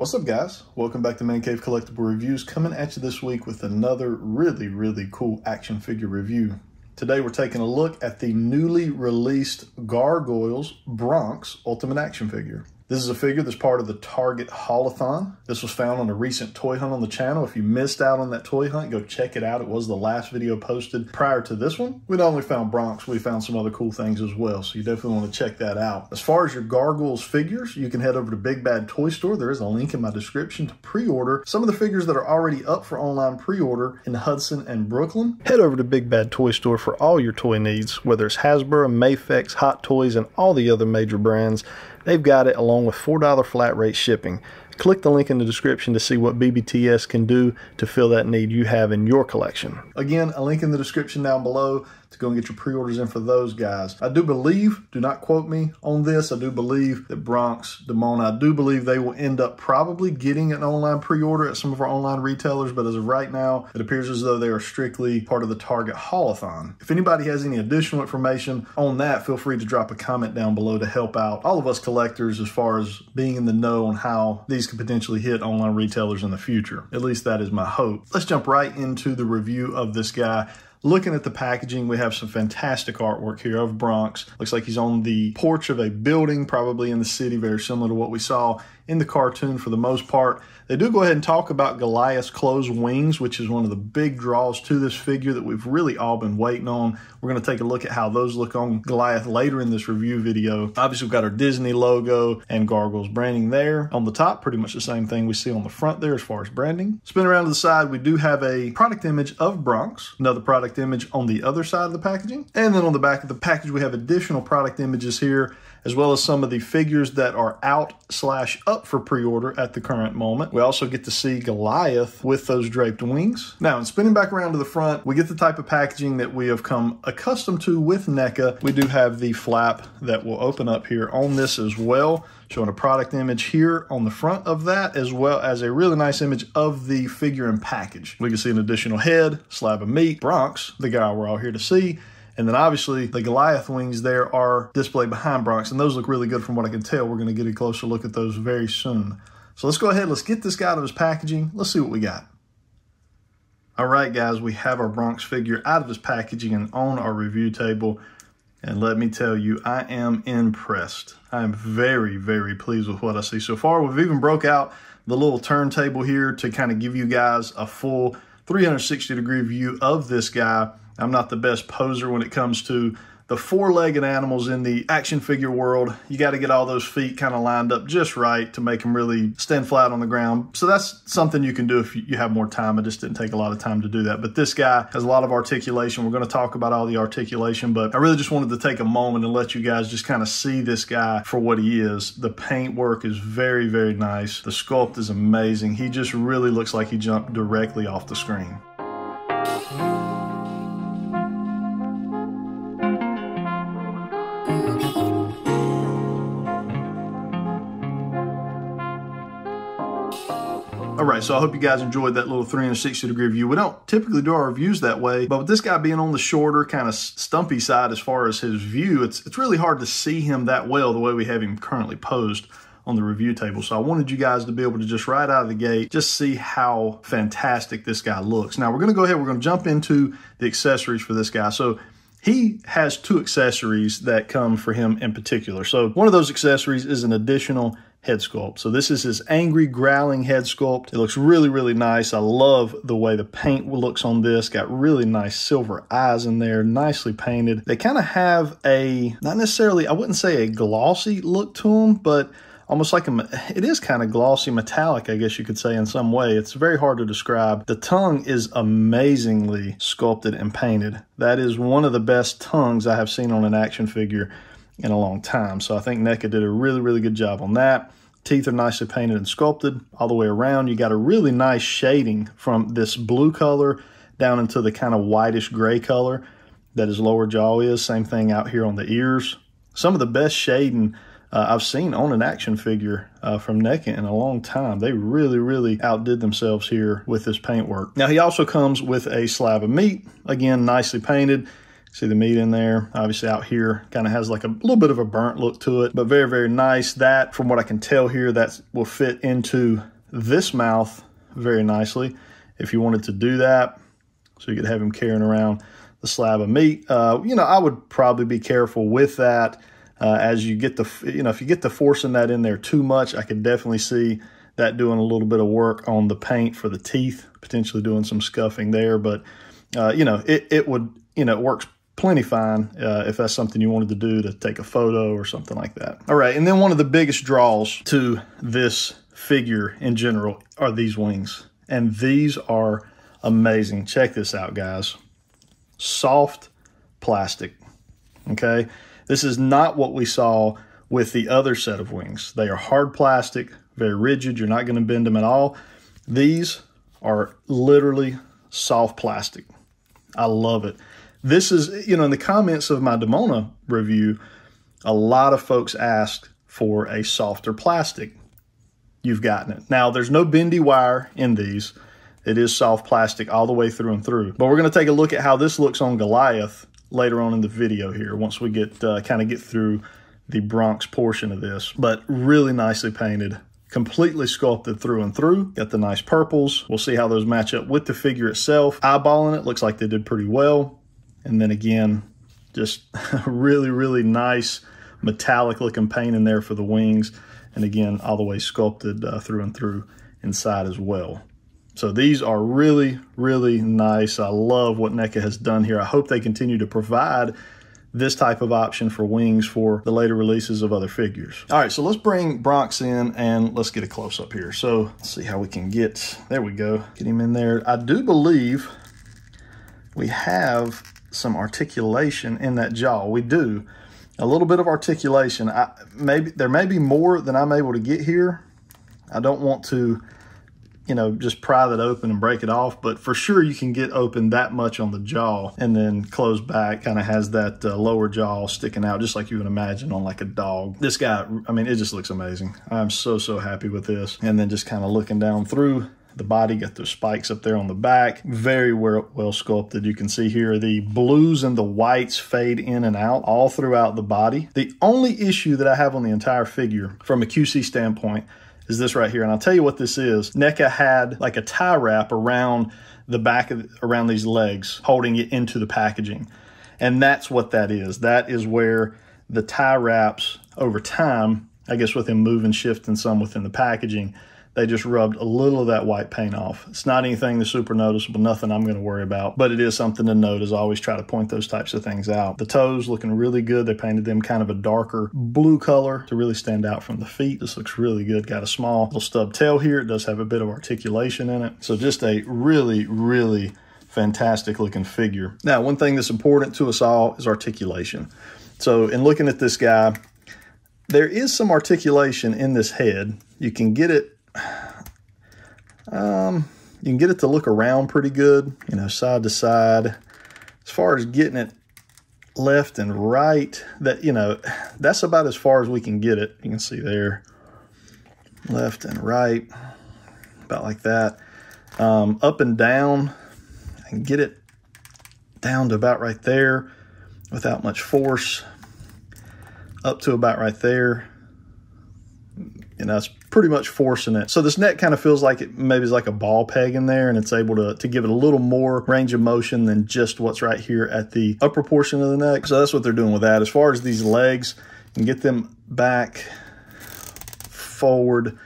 What's up, guys? Welcome back to ManCave Collectible Reviews, coming at you this week with another really cool action figure review. Today we're taking a look at the newly released Gargoyles BRONX Ultimate Action Figure. This is a figure that's part of the Target Haul-a-thon. This was found on a recent toy hunt on the channel. If you missed out on that toy hunt, go check it out. It was the last video posted prior to this one. We not only found BRONX, we found some other cool things as well, so you definitely want to check that out. As far as your Gargoyles figures, you can head over to Big Bad Toy Store. There is a link in my description to pre-order some of the figures that are already up for online pre-order in Hudson and Brooklyn. Head over to Big Bad Toy Store for all your toy needs, whether it's Hasbro, Mafex, Hot Toys, and all the other major brands. They've got it along with $4 flat rate shipping. Click the link in the description to see what BBTS can do to fill that need you have in your collection. Again, a link in the description down below to go and get your pre-orders in for those guys. I do believe, do not quote me on this, I do believe that BRONX, Demona, I do believe they will end up probably getting an online pre-order at some of our online retailers, but as of right now, it appears as though they are strictly part of the Target Haul-a-thon. If anybody has any additional information on that, feel free to drop a comment down below to help out all of us collectors as far as being in the know on how these could potentially hit online retailers in the future. At least that is my hope. Let's jump right into the review of this guy. Looking at the packaging, we have some fantastic artwork here of BRONX. Looks like he's on the porch of a building, probably in the city, very similar to what we saw in the cartoon for the most part. They do go ahead and talk about Goliath's closed wings, which is one of the big draws to this figure that we've really all been waiting on. We're going to take a look at how those look on Goliath later in this review video. Obviously, we've got our Disney logo and Gargoyles branding there. On the top, pretty much the same thing we see on the front there as far as branding. Spin around to the side, we do have a product image of BRONX, another product image on the other side of the packaging. And then on the back of the package, we have additional product images here, as well as some of the figures that are out/up for pre-order at the current moment. We also get to see Goliath with those draped wings. Now, in spinning back around to the front, we get the type of packaging that we have come accustomed to with NECA. We do have the flap that will open up here on this as well, showing a product image here on the front of that, as well as a really nice image of the figure and package. We can see an additional head, slab of meat, BRONX, the guy we're all here to see. And then obviously the Goliath wings there are displayed behind BRONX, and those look really good from what I can tell. We're going to get a closer look at those very soon. So let's go ahead, let's get this guy out of his packaging. Let's see what we got. All right, guys, we have our BRONX figure out of his packaging and on our review table. And let me tell you, I am impressed. I am very pleased with what I see so far. We've even broke out the little turntable here to kind of give you guys a full 360-degree view of this guy. I'm not the best poser when it comes to the four-legged animals in the action figure world. You got to get all those feet kind of lined up just right to make them really stand flat on the ground. So that's something you can do if you have more time. It just didn't take a lot of time to do that. But this guy has a lot of articulation. We're going to talk about all the articulation, but I really just wanted to take a moment and let you guys just kind of see this guy for what he is. The paint work is very nice. The sculpt is amazing. He just really looks like he jumped directly off the screen. All right, so I hope you guys enjoyed that little 360-degree view. We don't typically do our reviews that way, but with this guy being on the shorter, kind of stumpy side as far as his view, it's really hard to see him that well the way we have him currently posed on the review table. So I wanted you guys to be able to just right out of the gate, just see how fantastic this guy looks. Now we're going to go ahead, we're going to jump into the accessories for this guy. So he has two accessories that come for him in particular. So one of those accessories is an additional head sculpt. So this is his angry growling head sculpt. It looks really nice. I love the way the paint looks on this. Got really nice silver eyes in there, nicely painted. They kind of have a, not necessarily, I wouldn't say a glossy look to them, but almost like it is kind of glossy metallic, I guess you could say in some way. It's very hard to describe. The tongue is amazingly sculpted and painted. That is one of the best tongues I have seen on an action figure in a long time. So I think NECA did a really good job on that. Teeth are nicely painted and sculpted all the way around. You got a really nice shading from this blue color down into the kind of whitish gray color that his lower jaw is. Same thing out here on the ears. Some of the best shading I've seen on an action figure from NECA in a long time. They really outdid themselves here with this paintwork. Now he also comes with a slab of meat, again nicely painted. See the meat in there. Obviously out here kind of has like a little bit of a burnt look to it, but very, very nice. That, from what I can tell here, that will fit into this mouth very nicely if you wanted to do that. So you could have him carrying around the slab of meat. You know, I would probably be careful with that as you get the, you know, if you get to forcing that in there too much, I could definitely see that doing a little bit of work on the paint for the teeth, potentially doing some scuffing there. But, you know, it would, you know, it works plenty fine if that's something you wanted to do, to take a photo or something like that. All right, and then one of the biggest draws to this figure in general are these wings. And these are amazing. Check this out, guys. Soft plastic, okay? This is not what we saw with the other set of wings. They are hard plastic, very rigid. You're not going to bend them at all. These are literally soft plastic. I love it. This is, you know, in the comments of my Demona review, a lot of folks asked for a softer plastic. You've gotten it. Now, there's no bendy wire in these. It is soft plastic all the way through and through. But we're going to take a look at how this looks on Goliath later on in the video here, once we get kind of get through the Bronx portion of this. But really nicely painted, completely sculpted through and through. Got the nice purples. We'll see how those match up with the figure itself. Eyeballing it, looks like they did pretty well. And then again, just really, really nice metallic looking paint in there for the wings. And again, all the way sculpted through and through inside as well. So these are really, really nice. I love what Neca has done here. I hope they continue to provide this type of option for wings for the later releases of other figures. All right, so let's bring Bronx in and let's get a close-up here. So let's see how we can get, there we go, get him in there. I do believe we have some articulation in that jaw. We do. A little bit of articulation. There may be more than I'm able to get here. I don't want to, you know, just pry that open and break it off, but for sure you can get open that much on the jaw and then close back, kind of has that lower jaw sticking out just like you would imagine on like a dog. This guy, I mean, it just looks amazing. I'm so, so happy with this. And then just kind of looking down through the body, got those spikes up there on the back. Very well sculpted. You can see here the blues and the whites fade in and out all throughout the body. The only issue that I have on the entire figure from a QC standpoint is this right here. And I'll tell you what this is. Neca had like a tie wrap around the back of, around these legs, holding it into the packaging. And that's what that is. That is where the tie wraps over time, I guess with him moving, shifting some within the packaging, they just rubbed a little of that white paint off. It's not anything that's super noticeable, nothing I'm going to worry about, but it is something to note, as I always try to point those types of things out. The toes looking really good. They painted them kind of a darker blue color to really stand out from the feet. This looks really good. Got a small little stub tail here. It does have a bit of articulation in it. So just a really, really fantastic looking figure. Now, one thing that's important to us all is articulation. So in looking at this guy, there is some articulation in this head. You can get it to look around pretty good, you know, side to side. As far as getting it left and right, that, you know, that's about as far as we can get it. You can see there, left and right, about like that. Up and down, I can get it down to about right there without much force. Up to about right there. You know, it's pretty much forcing it. So this neck kind of feels like it maybe is like a ball peg in there, and it's able to give it a little more range of motion than just what's right here at the upper portion of the neck. So that's what they're doing with that. As far as these legs, you can get them back, forward.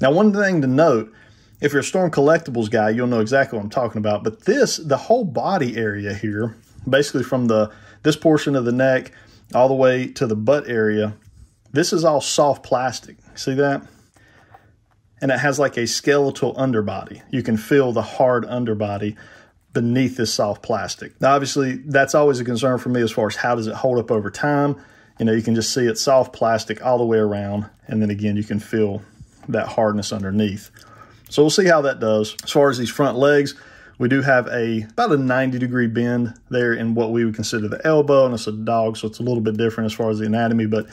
Now, one thing to note, if you're a Storm Collectibles guy, you'll know exactly what I'm talking about. But the whole body area here, basically from this portion of the neck all the way to the butt area, this is all soft plastic. See that? And it has like a skeletal underbody. You can feel the hard underbody beneath this soft plastic. Now, obviously, that's always a concern for me as far as how does it hold up over time. You know, you can just see it's soft plastic all the way around. And then again, you can feel that hardness underneath. So we'll see how that does. As far as these front legs, we do have about a 90-degree bend there in what we would consider the elbow. And it's a dog, so it's a little bit different as far as the anatomy, but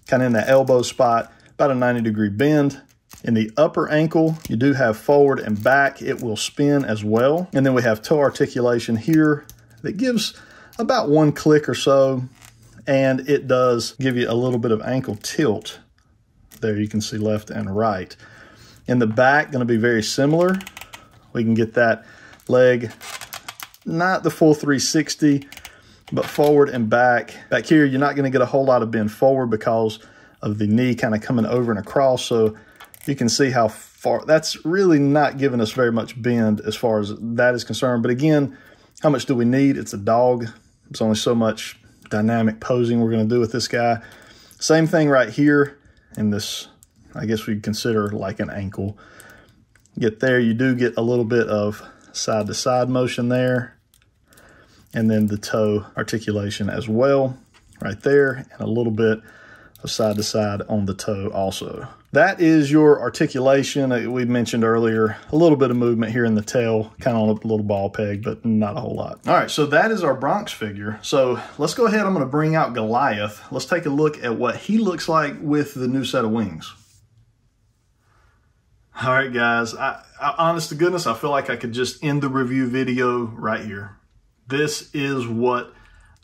kind of in that elbow spot, about a 90-degree bend. In the upper ankle, you do have forward and back. It will spin as well. And then we have toe articulation here that gives about 1 click or so, and it does give you a little bit of ankle tilt. There you can see left and right. In the back, going to be very similar. We can get that leg, not the full 360, but forward and back. Back here, you're not going to get a whole lot of bend forward because of the knee kind of coming over and across. So you can see how far, that's really not giving us very much bend as far as that is concerned. But again, how much do we need? It's a dog. There's only so much dynamic posing we're going to do with this guy. Same thing right here in this, I guess we'd consider like an ankle. Get there, you do get a little bit of side-to-side motion there. And then the toe articulation as well, right there, and a little bit of side-to-side on the toe also. That is your articulation. We mentioned earlier, a little bit of movement here in the tail, kind of on a little ball peg, but not a whole lot. All right, so that is our Bronx figure. So let's go ahead, I'm gonna bring out Goliath. Let's take a look at what he looks like with the new set of wings. All right, guys, I honest to goodness, I feel like I could just end the review video right here. This is what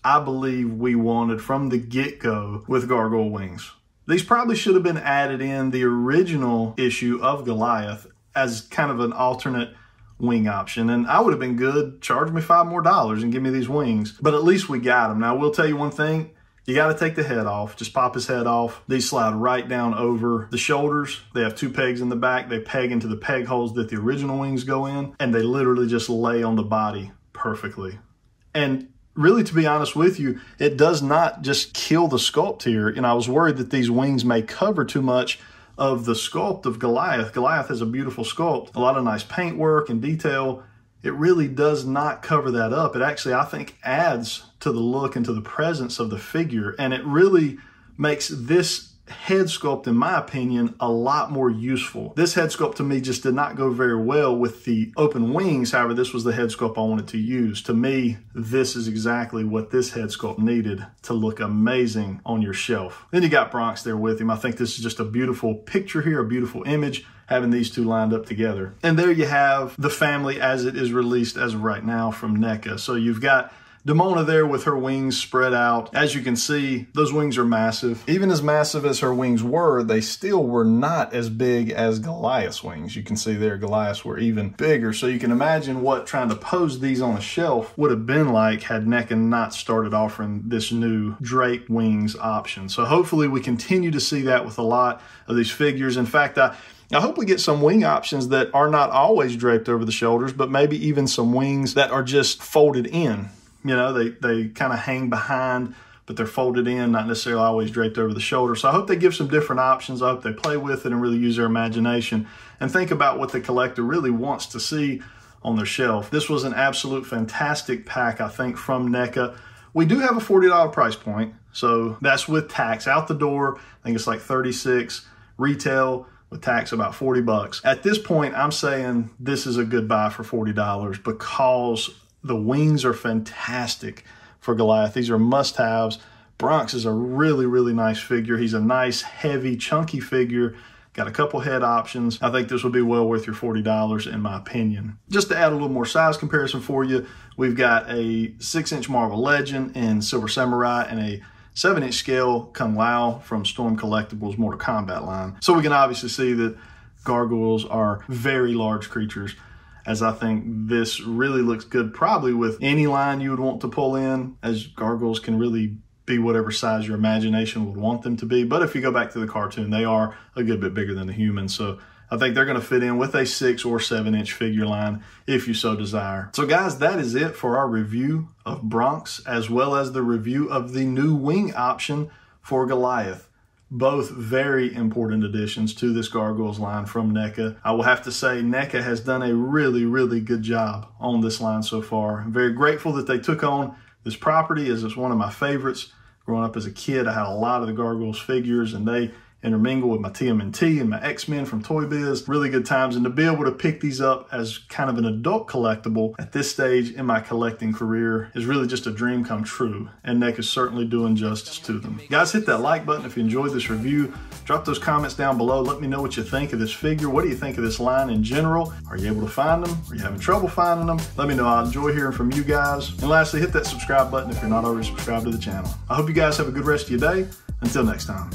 I believe we wanted from the get-go with Gargoyle wings. These probably should have been added in the original issue of Goliath as kind of an alternate wing option. And I would have been good, charge me $5 more and give me these wings. But at least we got them. Now, I will tell you one thing. You got to take the head off. Just pop his head off. These slide right down over the shoulders. They have 2 pegs in the back. They peg into the peg holes that the original wings go in. And they literally just lay on the body perfectly. And really, to be honest with you, it does not just kill the sculpt here. And I was worried that these wings may cover too much of the sculpt of Goliath. Goliath has a beautiful sculpt, a lot of nice paint work and detail. It really does not cover that up. It actually, I think, adds to the look and to the presence of the figure. And it really makes this head sculpt, in my opinion, a lot more useful. This head sculpt to me just did not go very well with the open wings. However, this was the head sculpt I wanted to use. To me, this is exactly what this head sculpt needed to look amazing on your shelf. Then you got Bronx there with him. I think this is just a beautiful picture here, a beautiful image, having these two lined up together. And there you have the family as it is released as of right now from Neca. So you've got Demona there with her wings spread out. As you can see, those wings are massive. Even as massive as her wings were, they still were not as big as Goliath's wings. You can see there, Goliath's were even bigger. So you can imagine what trying to pose these on a shelf would have been like had Neca not started offering this new draped wings option. So hopefully we continue to see that with a lot of these figures. In fact, I hope we get some wing options that are not always draped over the shoulders, but maybe even some wings that are just folded in. You know, they kind of hang behind, but they're folded in, not necessarily always draped over the shoulder. So I hope they give some different options. I hope they play with it and really use their imagination and think about what the collector really wants to see on their shelf. This was an absolute fantastic pack, I think, from Neca. We do have a $40 price point, so that's with tax out the door. I think it's like $36 retail. With tax about 40 bucks. At this point, I'm saying this is a good buy for $40 because the wings are fantastic for Goliath. These are must-haves. Bronx is a really, really nice figure. He's a nice, heavy, chunky figure. Got a couple head options. I think this would be well worth your $40 in my opinion. Just to add a little more size comparison for you, we've got a 6-inch Marvel Legend in Silver Samurai and a 7-inch scale Kung Lao from Storm Collectibles Mortal Kombat line. So we can obviously see that gargoyles are very large creatures, as I think this really looks good probably with any line you would want to pull in, as gargoyles can really be whatever size your imagination would want them to be. But if you go back to the cartoon, they are a good bit bigger than the humans. So I think they're going to fit in with a 6 or 7-inch figure line if you so desire. So guys, that is it for our review of Bronx, as well as the review of the new wing option for Goliath. Both very important additions to this Gargoyles line from Neca. I will have to say Neca has done a really, really good job on this line so far. I'm very grateful that they took on this property, as it's one of my favorites. Growing up as a kid, I had a lot of the Gargoyles figures, and they intermingle with my TMNT and my X-Men from Toy Biz. Really good times, and to be able to pick these up as kind of an adult collectible at this stage in my collecting career is really just a dream come true, and Neca is certainly doing justice to them. Guys, hit that like button if you enjoyed this review. Drop those comments down below. Let me know what you think of this figure. What do you think of this line in general? Are you able to find them? Are you having trouble finding them? Let me know. I enjoy hearing from you guys. And lastly, hit that subscribe button if you're not already subscribed to the channel. I hope you guys have a good rest of your day. Until next time.